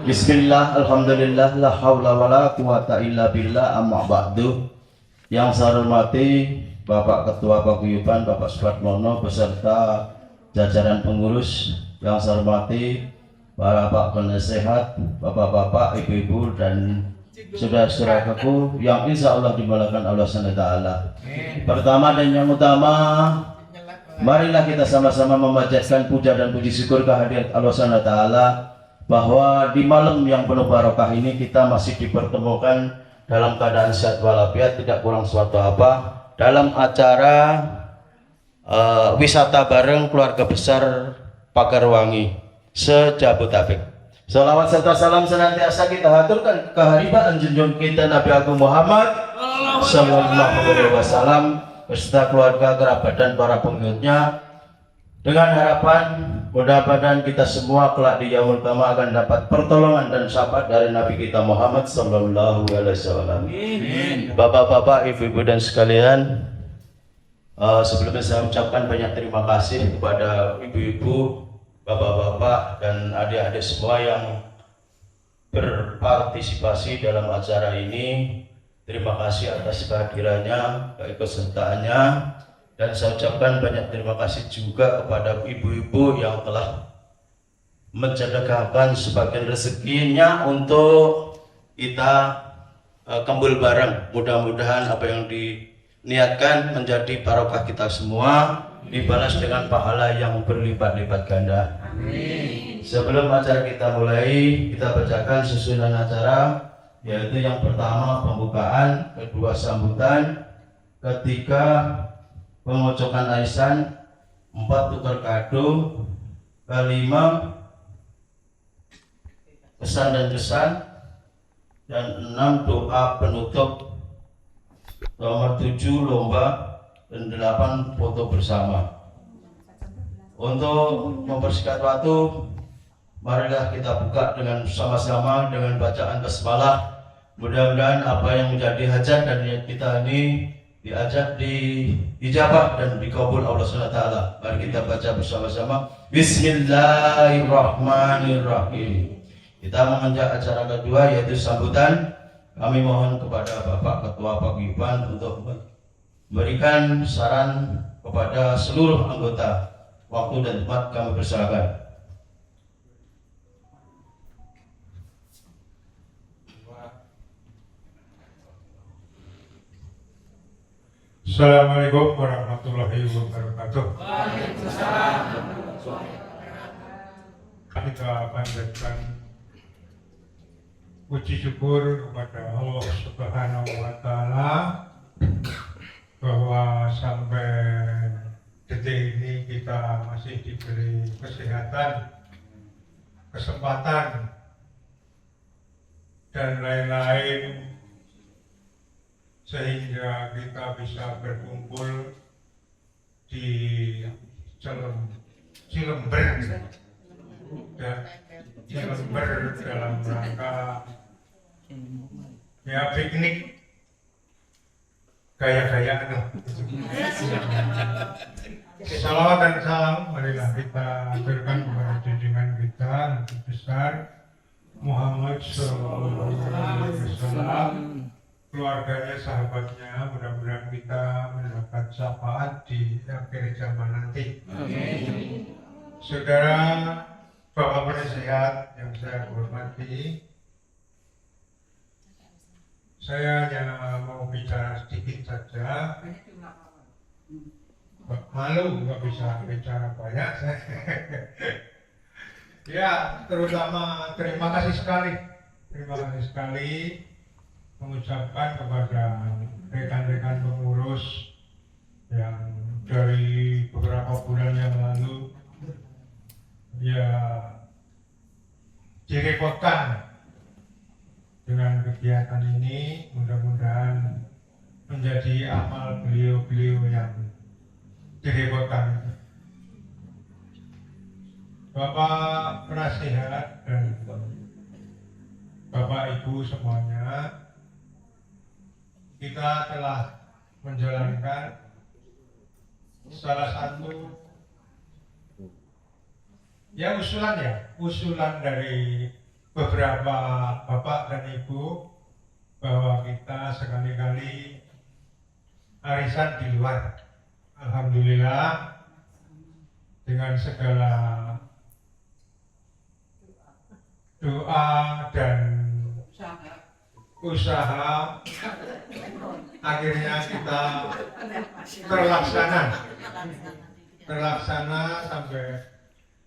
Bismillah, alhamdulillah, la haula wala quwata illa billah, amma ba'du. Yang saya hormati Bapak Ketua Paguyuban Bapak Supratmono beserta jajaran pengurus, yang saya hormati para Pak penasehat, bapak-bapak, ibu-ibu dan saudara-saudaraku yang insya Allah dimulakan Allah SWT. Pertama dan yang utama, marilah kita sama-sama memanjatkan puja dan puji syukur kehadirat Allah SWT bahwa di malam yang penuh barokah ini kita masih dipertemukan dalam keadaan sehat walafiat, tidak kurang suatu apa, dalam acara wisata bareng keluarga besar Pagarwangi se-Jabodetabek. Salawat serta salam senantiasa kita haturkan keharibaan junjungan kita Nabi Agung Muhammad Sallallahu Alaihi Wasallam beserta keluarga, kerabat dan para pengikutnya, dengan harapan mudah-mudahan kita semua kelak di yaumul qiyamah akan dapat pertolongan dan syafaat dari Nabi kita Muhammad Sallallahu Alaihi Wasallam. Bapak-bapak, ibu-ibu dan sekalian, sebelumnya saya ucapkan banyak terima kasih kepada ibu-ibu, bapak-bapak dan adik-adik semua yang berpartisipasi dalam acara ini. Terima kasih atas kehadirannya, keikutsertaannya, dan saya ucapkan banyak terima kasih juga kepada ibu-ibu yang telah mensedekahkan sebagian rezekinya untuk kita kumpul bareng. Mudah-mudahan apa yang diniatkan menjadi barokah kita semua, dibalas dengan pahala yang berlipat-lipat ganda. Amin. Sebelum acara kita mulai, kita bacakan susunan acara, yaitu yang pertama pembukaan, kedua sambutan, ketiga pengocokan arisan, empat tukar kado, kelima pesan dan kesan, dan enam doa penutup, nomor 7 lomba, dan 8 foto bersama. Untuk mempersingkat waktu, marilah kita buka dengan sama-sama dengan bacaan basmalah. Mudah-mudahan apa yang menjadi hajat dan niat kita ini diajak diijabah dan dikabul Allah SWT. Mari kita baca bersama-sama. Bismillahirrahmanirrahim. Kita menginjak acara kedua, yaitu sambutan. Kami mohon kepada Bapak Ketua Paguyuban untuk memberikan saran kepada seluruh anggota. Waktu dan tempat kami persilakan. Assalamualaikum warahmatullahi wabarakatuh. Kita panjatkan puji syukur kepada Allah Subhanahu wa Ta'ala bahwa sampai detik ini kita masih diberi kesehatan, kesempatan dan lain-lain, sehingga kita bisa berkumpul di Cilember dalam rangka ya piknik gaya-gayaan. Salawat dan salam marilah kita aturkan kepada junjungan kita Nabi besar Muhammad Sallallahu Alaihi Wasallam, keluarganya, sahabatnya. Mudah-mudahan kita mendapat syafaat di akhir zaman nanti. Amin. Saudara, Bapak penasehat yang saya hormati, saya hanya mau bicara sedikit saja. Malu nggak bisa bicara banyak saya. Ya, terutama terima kasih sekali mengucapkan kepada rekan-rekan pengurus yang dari beberapa bulan yang lalu ya direpotkan dengan kegiatan ini. Mudah-mudahan menjadi amal beliau-beliau yang direpotkan. Bapak penasehat dan Bapak Ibu semuanya, kita telah menjalankan salah satu Ya usulan dari beberapa bapak dan ibu bahwa kita sekali-kali arisan di luar. Alhamdulillah dengan segala doa dan usaha akhirnya kita terlaksana sampai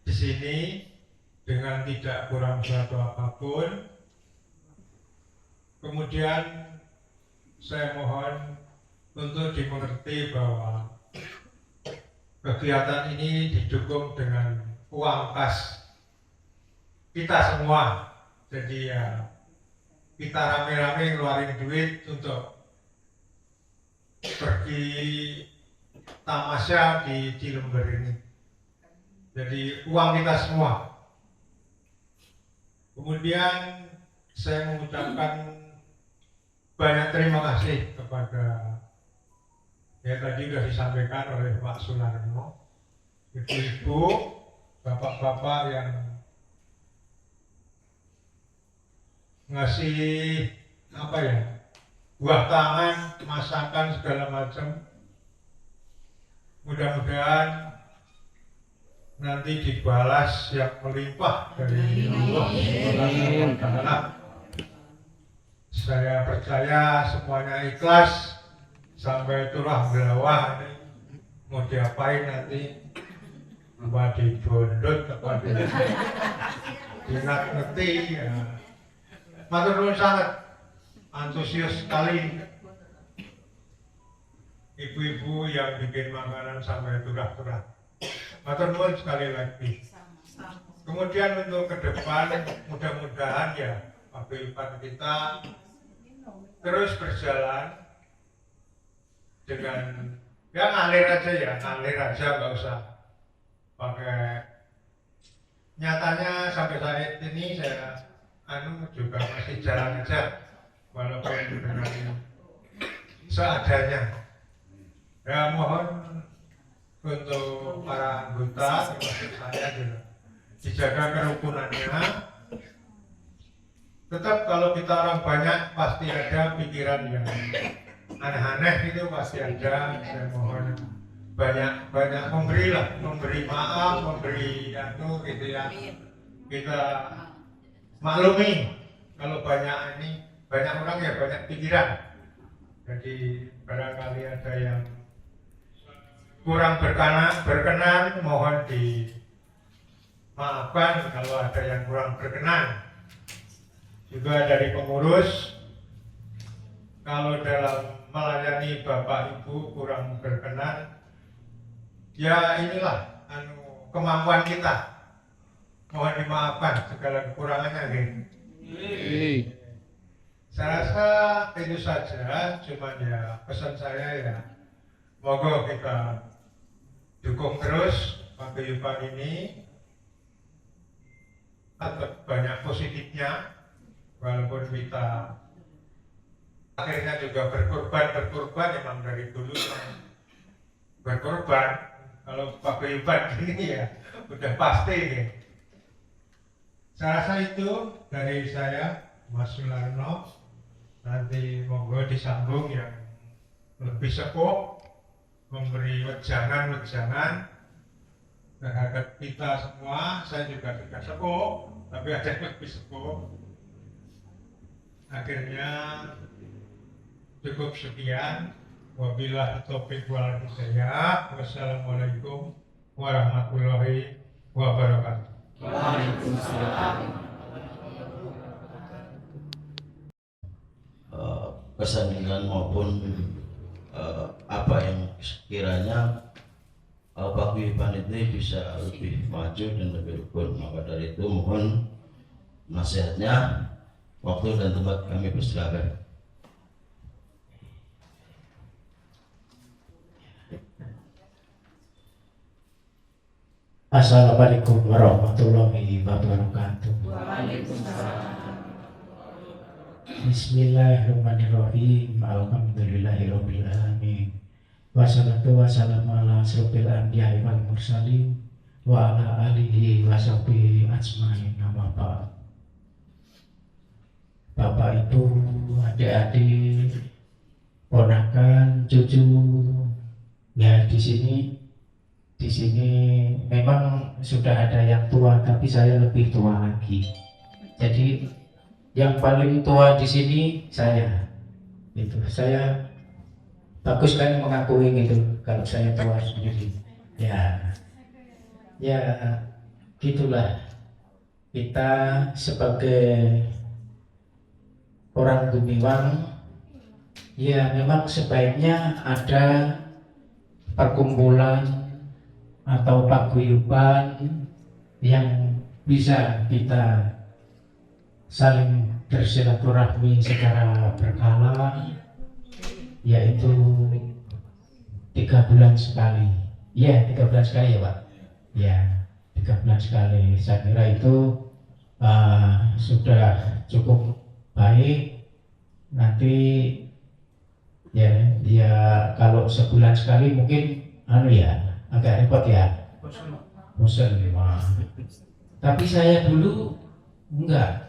di sini dengan tidak kurang suatu apapun. Kemudian saya mohon untuk dimengerti bahwa kegiatan ini didukung dengan uang kas kita semua. Jadi ya kita rame-rame ngeluarin duit untuk pergi tamasya di Cilember ini. Jadi uang kita semua. Kemudian saya mengucapkan banyak terima kasih kepada ya tadi sudah disampaikan oleh Pak Sunarno, ibu-ibu, bapak-bapak yang ngasih apa ya, buah tangan, masakan segala macam. Mudah-mudahan nanti dibalas yang melimpah dari Allah Subhanahu wa Ta'ala. Saya percaya semuanya ikhlas sampai tulang belawah ini mau diapain nanti, apa dibondot apa dinat-neti ya. Matur nuwun sangat, antusias sekali ibu-ibu yang bikin makanan sampai turah-turah. Matur nuwun sekali lagi. Kemudian untuk ke depan mudah-mudahan ya paguyuban kita terus berjalan dengan ya ngalir aja nggak usah pakai. Nyatanya sampai saat ini saya juga masih jalan aja walaupun dengan seadanya. Ya mohon untuk para anggota termasuk saya juga dijaga kerukunannya. Tetap kalau kita orang banyak pasti ada pikiran yang aneh-aneh, itu pasti ada. Saya mohon banyak memberi maaf, memberi gitu ya. Kita maklumi kalau banyak orang ya banyak pikiran. Jadi barangkali ada yang kurang berkenan mohon dimaafkan kalau ada yang kurang berkenan. Juga dari pengurus, kalau dalam melayani Bapak Ibu kurang berkenan, ya inilah kemampuan kita. Mohon dimaafkan segala kekurangannya. Saya rasa itu saja, cuman ya pesan saya ya moga kita dukung terus paguyuban ini, tetap banyak positifnya. Walaupun kita akhirnya juga berkorban emang dari dulu berkorban. Kalau paguyuban ini ya udah pasti ya. Saya rasa itu dari saya, Mas Sunarno. Nanti monggo disambung yang lebih sepuh, memberi wejangan terhadap kita semua. Saya juga tidak sepuh, tapi ada yang lebih sepuh. Akhirnya cukup sekian. Wabillahi taufiq wal hidayah. Wassalamualaikum warahmatullahi wabarakatuh. Waalaikumsalam. Kesenian maupun apa yang sekiranya paguyuban ini bisa lebih maju dan lebih rukun. Maka dari itu mohon nasihatnya. Waktu dan tempat kami persilakan. Assalamualaikum warahmatullahi wabarakatuh. Waalaikumsalam. Bismillahirrahmanirrahim. Alhamdulillahirabbil alamin. Wassalatu wassalamu ala asrofil anbiya'i wal mursalin wa ala alihi wa sahbihi ajmain. Nama Bapak Ibu, adik-adik, ponakan, cucu, ya di sini memang sudah ada yang tua, tapi saya lebih tua lagi. Jadi yang paling tua di sini saya. Itu saya bagus kan mengakui gitu kalau saya tua sendiri. Ya gitulah, kita sebagai orang Gumiwang ya memang sebaiknya ada perkumpulan atau paguyuban yang bisa kita saling bersilaturahmi secara berkala, yaitu 3 bulan sekali. Ya 3 bulan sekali ya Pak. Ya 3 bulan sekali. Saya kira itu sudah cukup baik. Nanti ya kalau sebulan sekali mungkin agak repot ya, bosan memang. Tapi saya dulu enggak.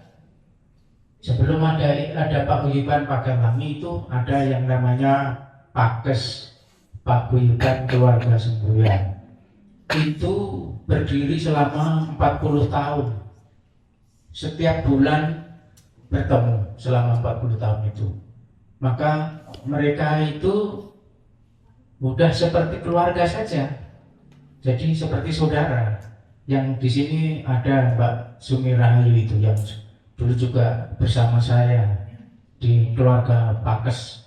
Sebelum ada paguyuban Pagarwangi itu ada yang namanya Pakes, Paguyuban Keluarga Semboyan. Itu berdiri selama 40 tahun. Setiap bulan bertemu selama 40 tahun itu. Maka mereka itu mudah seperti keluarga saja. Jadi seperti saudara. Yang di sini ada Mbak Sumi Rahayu itu yang dulu juga bersama saya di keluarga Pakes.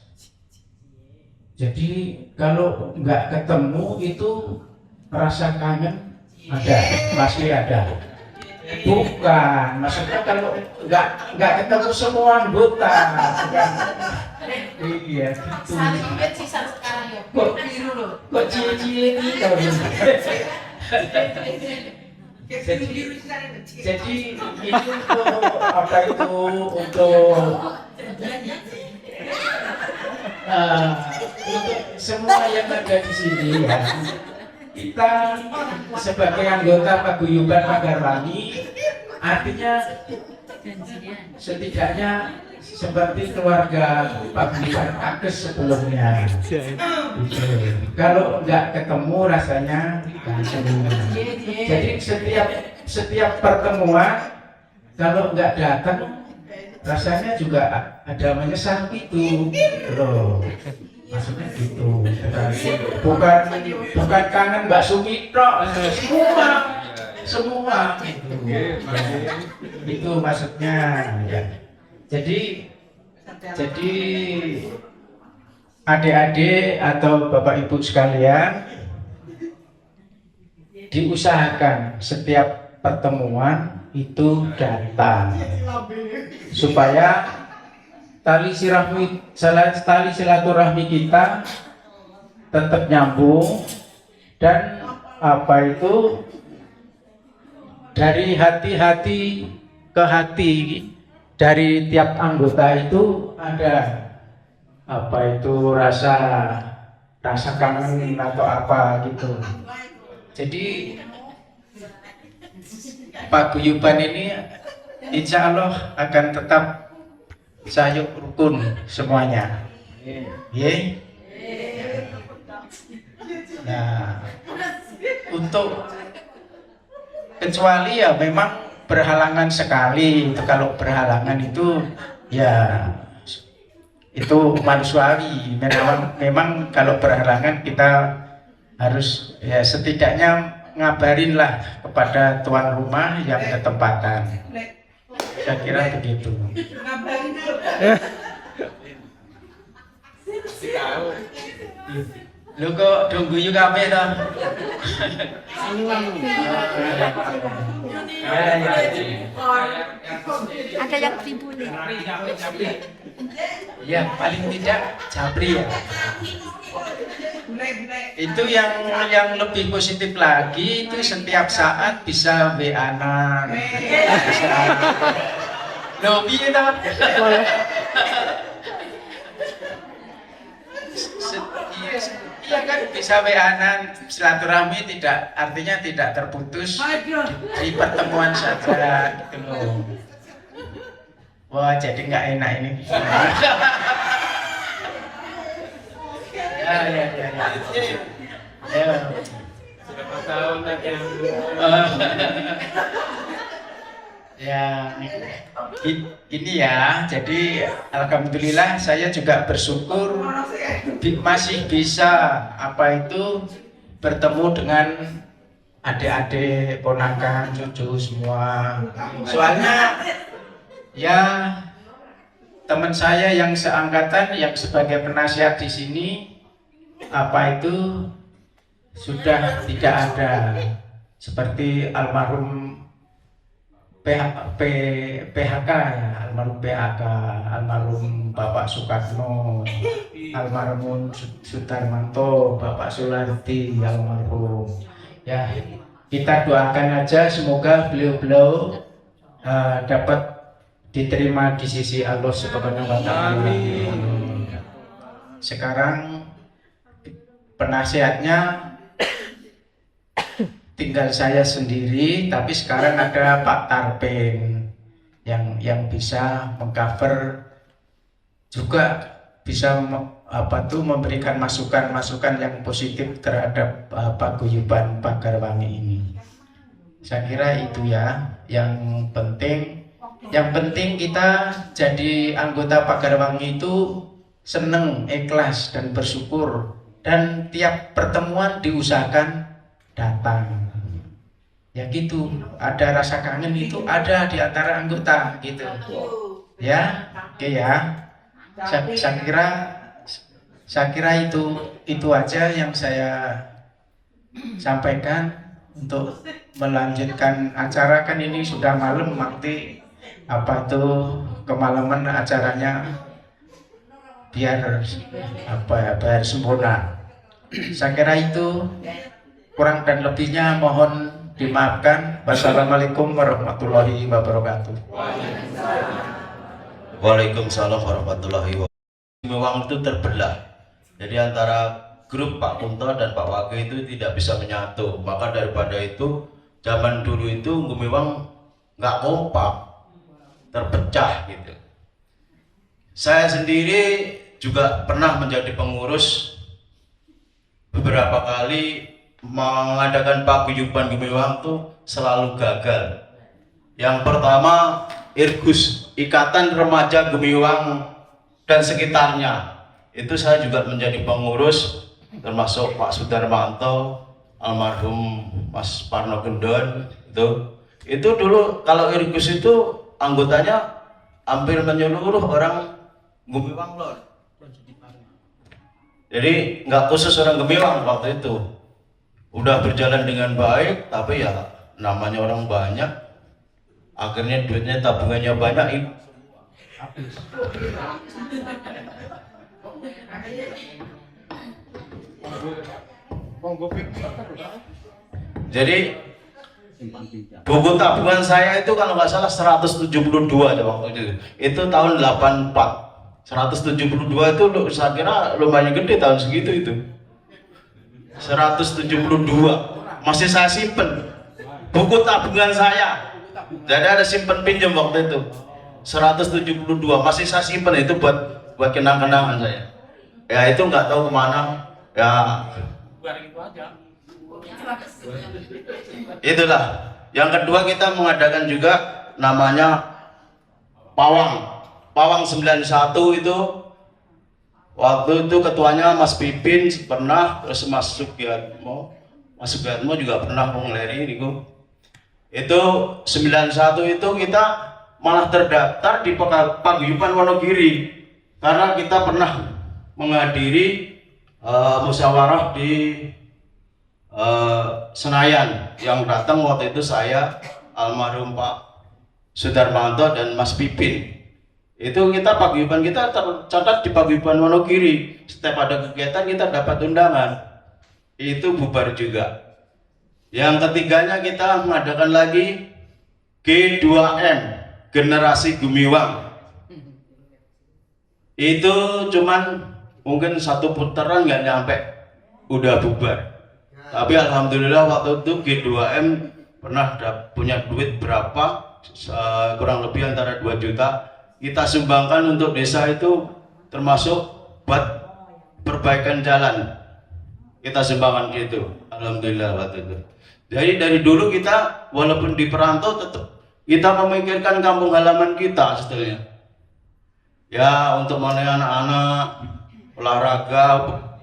Jadi kalau nggak ketemu itu rasa kangen ada, pasti ada. Bukan, maksudnya kalau nggak ketemu semua anggota, bukan. Iya, gitu. Saling sisa sekarang ya. Kok cie-cie ini kau? Jadi itu untuk apa itu untuk semua yang ada di sini ya. Kita sebagai anggota paguyuban Pagarwangi artinya setidaknya seperti keluarga paguyuban Pakes sebelumnya. Kalau nggak ketemu rasanya kangen. Jadi setiap pertemuan kalau nggak datang rasanya juga ada menyesal gitu loh. Maksudnya gitu, bukan kangen Mbak Sumito, semua gitu. Itu maksudnya ya. Jadi adik-adik atau Bapak Ibu sekalian, diusahakan setiap pertemuan itu datang supaya tali silaturahmi kita tetap nyambung dan apa itu dari hati ke hati dari tiap anggota itu ada apa itu rasa kangen atau apa gitu. Jadi paguyuban ini insya Allah akan tetap sayuk rukun semuanya. Nah, untuk kecuali ya memang berhalangan sekali. Itu kalau berhalangan itu ya itu manusiawi. Memang kalau berhalangan kita harus ya setidaknya ngabarin lah kepada tuan rumah yang ketempatan. Saya kira begitu. Lu kok tunggu juga apa toh? Ada yang tribun nih. Ya paling tidak Japri ya. Itu yang lebih positif lagi itu setiap saat bisa WA-an. Loh piye ta? Ya kan bisa WA-an, silaturahmi tidak artinya tidak terputus di pertemuan saja gitu loh. Wah jadi nggak enak ini. Ya. Berapa tahun lagi yang Ya, ini ya. Jadi alhamdulillah saya juga bersyukur masih bisa bertemu dengan adik-adik, ponakan, cucu semua. Soalnya ya teman saya yang seangkatan yang sebagai penasihat di sini sudah tidak ada, seperti almarhum PHK ya, almarhum PHK, almarhum Bapak Soekarno, almarhum Sudarmanto, Bapak Sularti, almarhum. Ya, kita doakan aja semoga beliau-beliau dapat diterima di sisi Allah Subhanahu wa Ta'ala. Sekarang penasihatnya tinggal saya sendiri, tapi sekarang ada Pak Tarpen yang bisa mengcover juga, bisa memberikan masukan-masukan yang positif terhadap paguyuban Pagarwangi ini. Saya kira itu ya yang penting. Yang penting kita jadi anggota Pagarwangi itu seneng, ikhlas dan bersyukur, dan tiap pertemuan diusahakan datang. Ya gitu, ada rasa kangen itu ada di antara anggota gitu. Ya, oke ya. Saya kira itu aja yang saya sampaikan untuk melanjutkan acara. Kan ini sudah malam, nanti kemalaman acaranya biar sempurna. Saya kira itu, kurang dan lebihnya mohon dimaafkan. Wassalamualaikum warahmatullahi wabarakatuh. Waalaikumsalam warahmatullahi wabarakatuh. Memang itu terbelah. Jadi antara grup Pak Kunto dan Pak Wage itu tidak bisa menyatu. Maka daripada itu, zaman dulu itu Gumiwang nggak kompak, terpecah gitu. Saya sendiri juga pernah menjadi pengurus, beberapa kali mengadakan paguyuban Gumiwang tuh selalu gagal. Yang pertama, Irgus, Ikatan Remaja Gumiwang dan sekitarnya. Itu saya juga menjadi pengurus, termasuk Pak Sudarmanto, almarhum Mas Parno Gendon. Itu dulu kalau Irgus itu anggotanya hampir menyeluruh orang Gumiwang Lor. Jadi nggak khusus orang Gumiwang waktu itu. Udah berjalan dengan baik, tapi ya namanya orang banyak, akhirnya duitnya tabungannya banyak. Jadi buku tabungan saya itu kalau nggak salah 172 ada waktu itu. Itu tahun 84. 172 itu saya kira lumayan gede tahun segitu itu. 172 masih saya simpen buku tabungan saya. Jadi ada simpen pinjam waktu itu 172 masih saya simpen, itu buat kenang-kenangan saya. Ya itu nggak tahu kemana ya. Itulah. Yang kedua, kita mengadakan juga namanya Pawang 91 itu. Waktu itu ketuanya Mas Pipin pernah, terus Mas Sugiyatmo juga pernah mengeleri niku. Itu 91 itu kita malah terdaftar di Paguyuban Wonogiri karena kita pernah menghadiri musyawarah di Senayan. Yang datang waktu itu saya, almarhum Pak Sudarmanto dan Mas Pipin. Itu kita paguyuban kita tercatat di Paguyuban Wonogiri. Setiap ada kegiatan kita dapat undangan. Itu bubar juga. Yang ketiganya kita mengadakan lagi G2M, Generasi Gumiwang. Itu cuman mungkin satu putaran nggak nyampe udah bubar. Tapi alhamdulillah waktu itu G2M pernah punya duit berapa, kurang lebih antara 2 juta. Kita sumbangkan untuk desa itu, termasuk buat perbaikan jalan. Kita sumbangkan gitu, alhamdulillah waktu itu. Jadi dari dulu kita walaupun di perantau tetap kita memikirkan kampung halaman kita sebetulnya. Ya untuk mana anak-anak olahraga,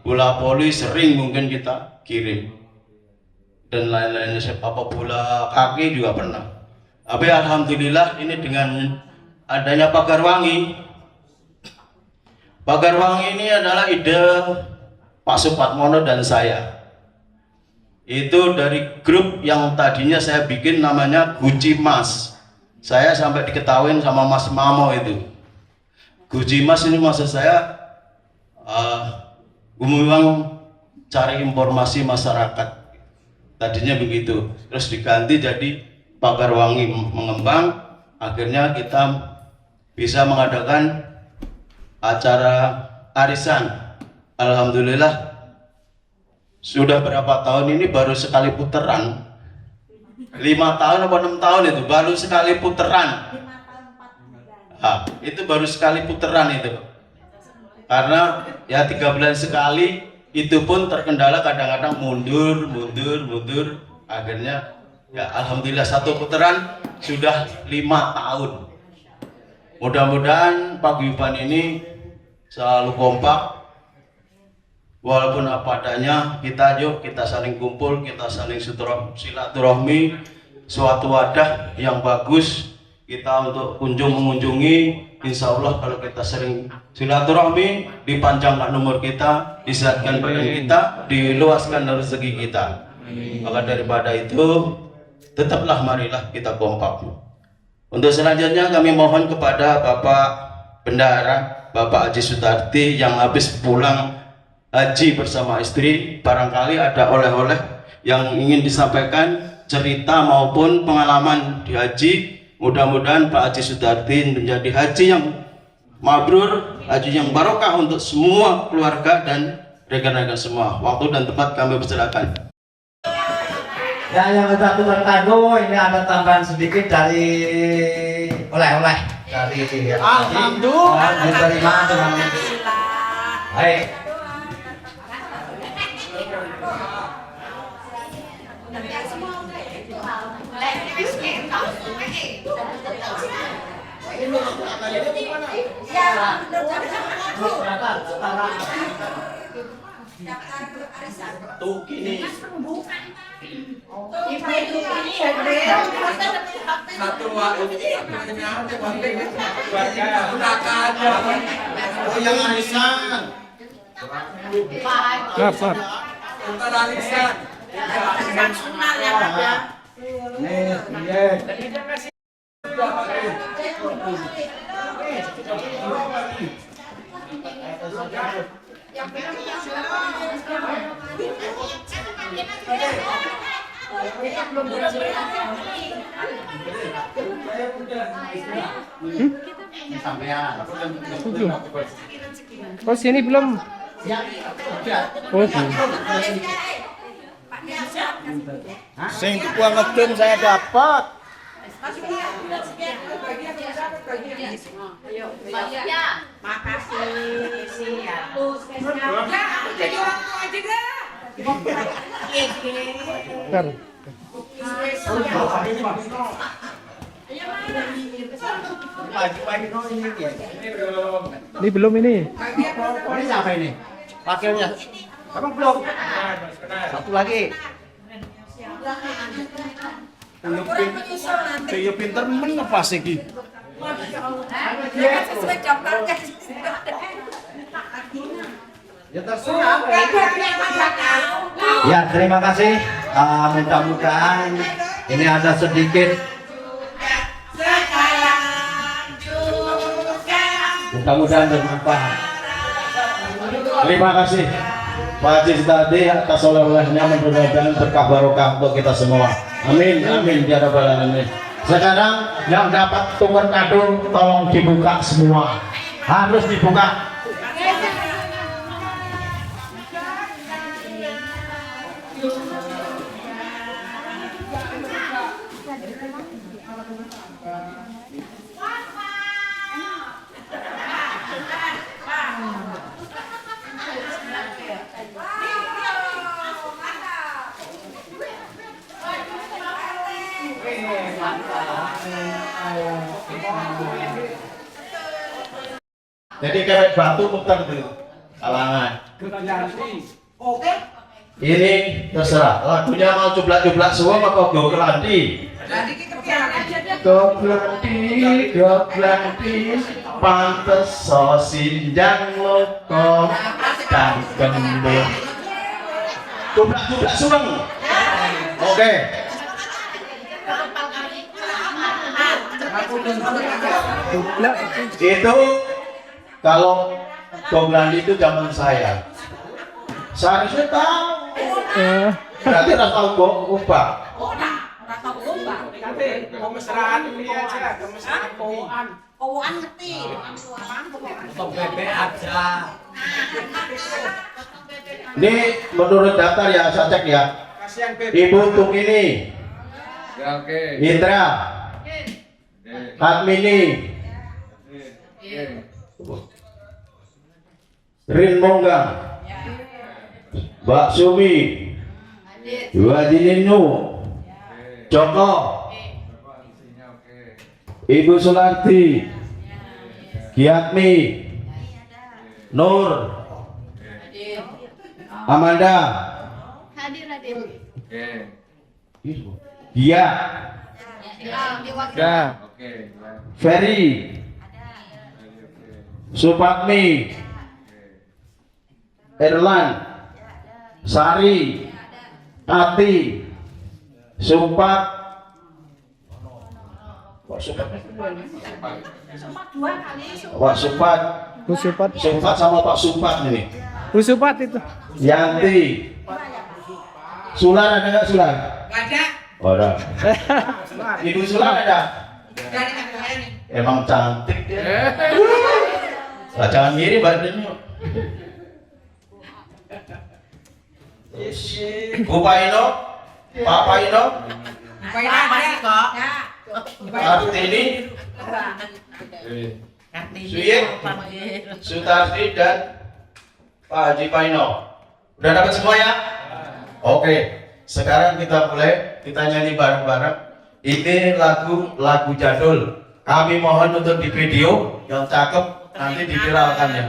bola voli sering mungkin kita kirim. Dan lain-lainnya, apa bola kaki juga pernah. Tapi alhamdulillah ini dengan adanya Pagar Wangi. Pagar Wangi ini adalah ide Pak Supatmono dan saya. Itu dari grup yang tadinya saya bikin namanya Guci Mas. Saya sampai diketahuin sama Mas Mamo itu. Guci Mas ini maksud saya memang cari informasi masyarakat. Tadinya begitu, terus diganti jadi Pagar Wangi mengembang. Akhirnya kita bisa mengadakan acara arisan. Alhamdulillah sudah berapa tahun ini baru sekali putaran, 5 tahun atau 6 tahun itu baru sekali putaran. Itu baru sekali putaran itu, karena ya 3 bulan sekali. Itu pun terkendala kadang-kadang mundur. Akhirnya ya alhamdulillah satu putaran sudah 5 tahun. Mudah-mudahan paguyuban ini selalu kompak. Walaupun apa adanya, kita saling kumpul, kita saling silaturahmi, suatu wadah yang bagus kita untuk mengunjungi. Insya Allah kalau kita sering silaturahmi, dipanjangkan umur kita, disehatkan badan kita, diluaskan rezeki kita. Maka daripada itu, tetaplah marilah kita kompak. Untuk selanjutnya kami mohon kepada Bapak Bendahara, Bapak Haji Sutarti yang habis pulang haji bersama istri, barangkali ada oleh-oleh yang ingin disampaikan, cerita maupun pengalaman di haji. Mudah-mudahan Pak Haji Sudarti menjadi haji yang mabrur, haji yang barokah untuk semua keluarga dan rekan-rekan semua. Waktu dan tempat kami persilakan. Ya, yang sudah tukar kado, ini ada tambahan sedikit dari oleh-oleh dari alhamdulillah diterima dengan baik. Tuh gini. Yang arisan. Oh sini belum. Oh Sing tukang ngedum saya dapat. ini belum ini. Ini siapa ini? Wakilnya. Abang belum. Satu lagi. Saya pinter menepas iki. Sesuai daftarnya. Ya terserah. Ya terima kasih. Mudah-mudahan ini ada sedikit. Mudah-mudahan bermanfaat. Terima kasih Pak Haji Sutarti atas oleh-olehnya, mudah-mudahan berkah barokah untuk kita semua. Amin, amin ya rabbal alamin. Sekarang yang dapat tukar kado tolong dibuka semua. Harus dibuka. Jadi kayak batu muter tuh kalangan. Oke. Ini terserah. Lagunya mau cuplak-cuplak semua apa go kelanti? Goblandi, pantes so sinjang loko dan kendor. Cuplak-cuplak suweng. Oke. Itu kalau Goblandi itu zaman saya. Seharusnya tahu. Berarti harus tahu kok ubah. Kemesraan ini aja, kemesraan kowoan. Kowoan ngerti. Untuk bebek aja. Ini menurut daftar ya, saya cek ya. Kasihan bebek. Ibu Tumini, Ya, oke. Indra, Admini, Rin Monggang, Mbak Sumi, Haji Ninu, Joko, Ibu Sularti, Giatmi, Nur, Amanda, Hadir hadir. Gia, Ya. Ferry, Supatmi, Erlan, Sari, Ati, Supat, Pak Supat, Usupat. Supat sama Pak Supat ini. Usupat itu. Yanti, Sular ada nggak Sular? Ada. Oh, ada. Ibu Sular ada? Emang cantik dia. Lah, jangan mirip badannya. Bu Paino, Pak Paino, Masih kok. Kartini, Suyik, Sutardi dan Pak Haji Paino. Udah dapat semua ya? Oke, sekarang kita mulai, kita nyanyi bareng-bareng. Ini lagu jadul. Kami mohon untuk di video yang cakep nanti diviralkan ya.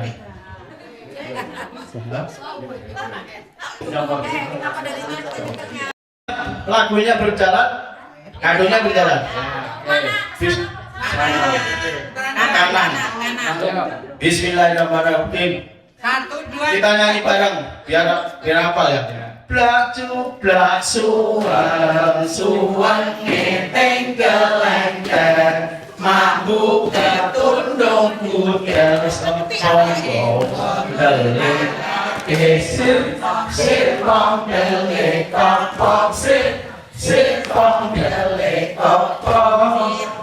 Lagunya berjalan, kadonya berjalan. Kanan. Bismillahirrahmanirrahim. 1, 2, Kita nyanyi bareng biar hafal ya. Blak cuplak suang suang ngeteng gelengker mabuk ketundung pudel songko geleng kesir sir pongdele kopok sir pongdele kopok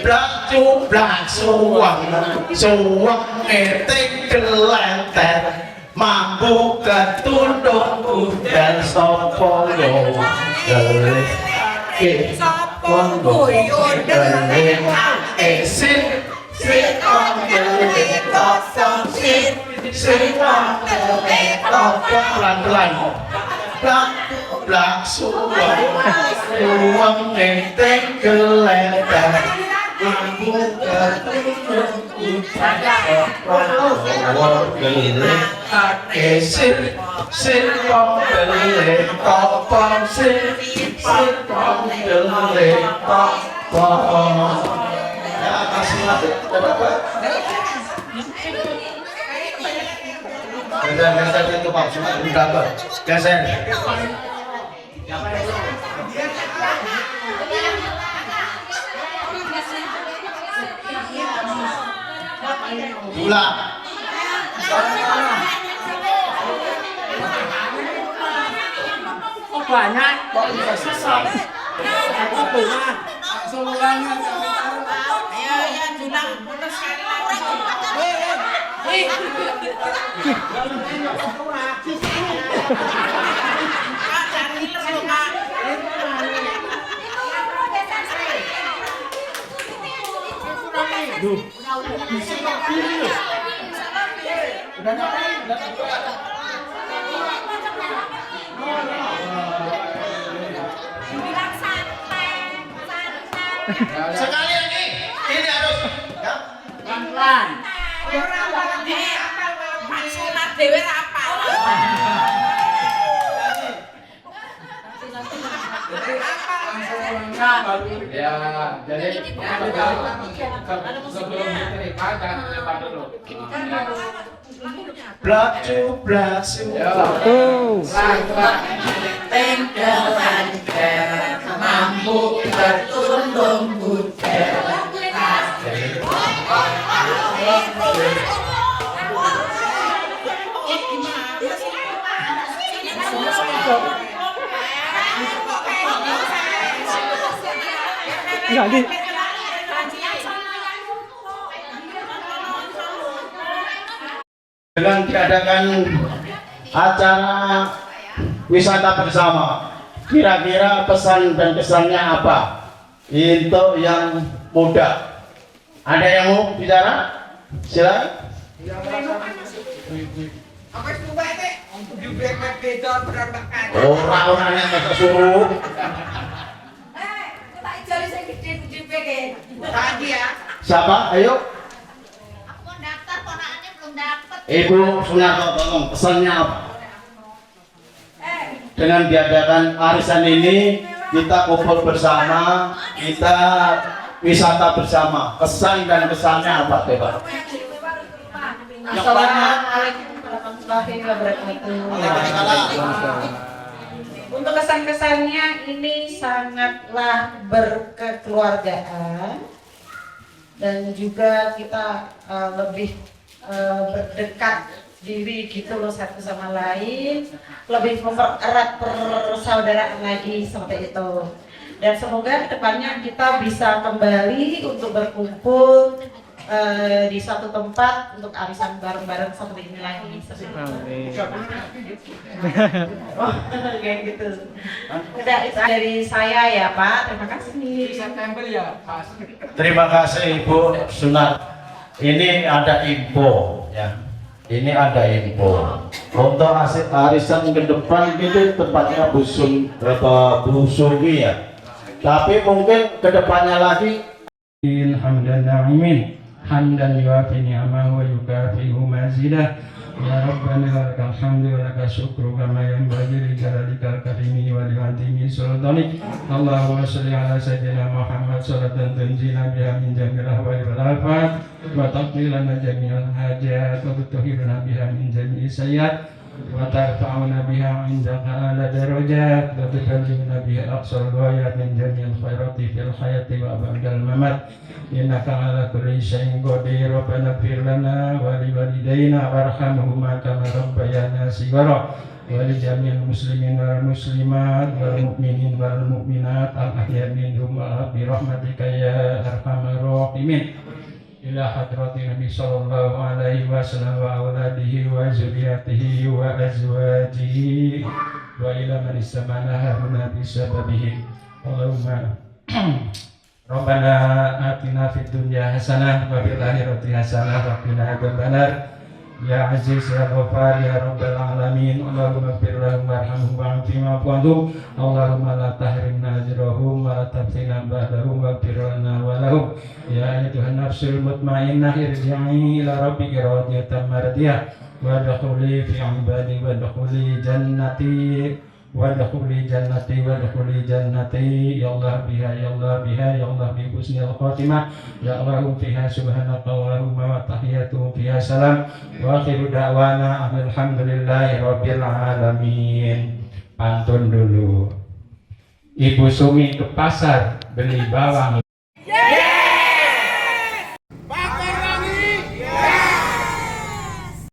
blak cuplak suang suang ngeteng gelengker mampu ketundung dan sopo yo gelek sopo yo gelek sing on gelek kosong sing on gelek kosong pelan-pelan blak suang ngeteng gelek mampu ketundung sir pongdele kopong sir pongdele kopong. Ya, kasih lagi berapa? Geser itu Pak, cuma berapa? Geser. Gula. Banyak, kok bisa susah. Aku bunga, semuanya. ayo ya junang terus sekali lagi. Udah ngapain? Bilang santai, santai. Sekali lagi, ini harus ya. Pelan-pelan. Pak sunat dhewe ra apal. Ya, jadi sebelum diterima jangan lempar dulu. Blacu, blacu. Oh. Tenggelan mampu bertundung buder. Enggak di. Dengan diadakan acara wisata bersama, kira-kira pesan dan kesannya apa untuk yang muda? Ada yang mau bicara? Silakan. Apa coba teh? Jubek beda berambakan. Orang-orang yang tak suruh. Tak jari saya gede jubek. Tadi ya. Siapa? Ayo. Aku mau daftar, ponakannya belum dapet. Ibu Sunarto, tolong pesannya apa? Dengan diadakan arisan ini, kita kumpul bersama, kita wisata bersama. Kesan dan kesannya apa, coba? Assalamualaikum warahmatullahi wabarakatuh. Untuk kesan-kesannya ini sangatlah berkekeluargaan dan juga kita lebih berdekat diri gitu loh satu sama lain, lebih mempererat persaudaraan lagi seperti itu. Dan semoga kedepannya kita bisa kembali untuk berkumpul di suatu tempat untuk arisan bareng-bareng seperti ini lagi. Oh, kayak gitu. Udah itu dari saya ya Pak. Terima kasih. September ya, Pak. Terima kasih Ibu Sunar. Ini ada info ya. Ini ada info. Untuk arisan ke depan itu tepatnya Bu Sumi ya. Tapi mungkin ke depannya lagi Hamdan na'imin hamdan yuafi ni'amahu wa yukafi'u mazidah. Ya Rabbana lakal hamdu wa lakal syukru kama yanbaghi li jalalikal karimi wa li 'azimi sultanik. Allahumma shalli ala sayyidina Muhammad salatan tunjina biha min jamil ahwali wal afat wa taqdi lana jami'al hajat wa tuthhirna biha min jami'i sayyi'at wa tarfa'una biha 'indaka ala darajat wa tukallimuna biha aqsal ghayat min jami'il khairati fil hayati wa ba'dal mamat. Innaka ala kulli syai'in qadir. Rabbana ighfir lana wa li walidayna warhamhuma kama rabbayana shighara wa li jami'il muslimin wal muslimat wal mu'minin wal mu'minat al ahya'i minhum bi rahmatika ya arhamar rahimin. Ila hadrati Nabi sallallahu alaihi wasallam wa auladihi wa zuriyatihi wa azwajihi wa ila man istamana huna bisababihi. Allahumma Rabbana atina fid dunya hasanah wa fil akhirati hasanah wa qina adzabannar. Ya Aziz ya Ghaffar ya Rabbal alamin. Allahumma ighfir lahum warhamhum wa'afihim wa'fu anhum. Allahumma la tahrimna ajrahum wa la taftina ba'dahum waghfir lana wa lahum. Ya ayyuhan nafsul mutmainnah irji'i ila rabbiki radiyatan mardiyah wa adkhuli fi 'ibadi wa adkhuli jannati wadkhuli jannati wadkhuli jannati ya Allah biha ya Allah biha ya Allah bi husnil khatimah ya Allah fiha subhanaka Allahumma wa tahiyyatuhum fiha salam wa akhiru da'wana alhamdulillahi rabbil alamin. Pantun dulu. Ibu Sumi ke pasar beli bawang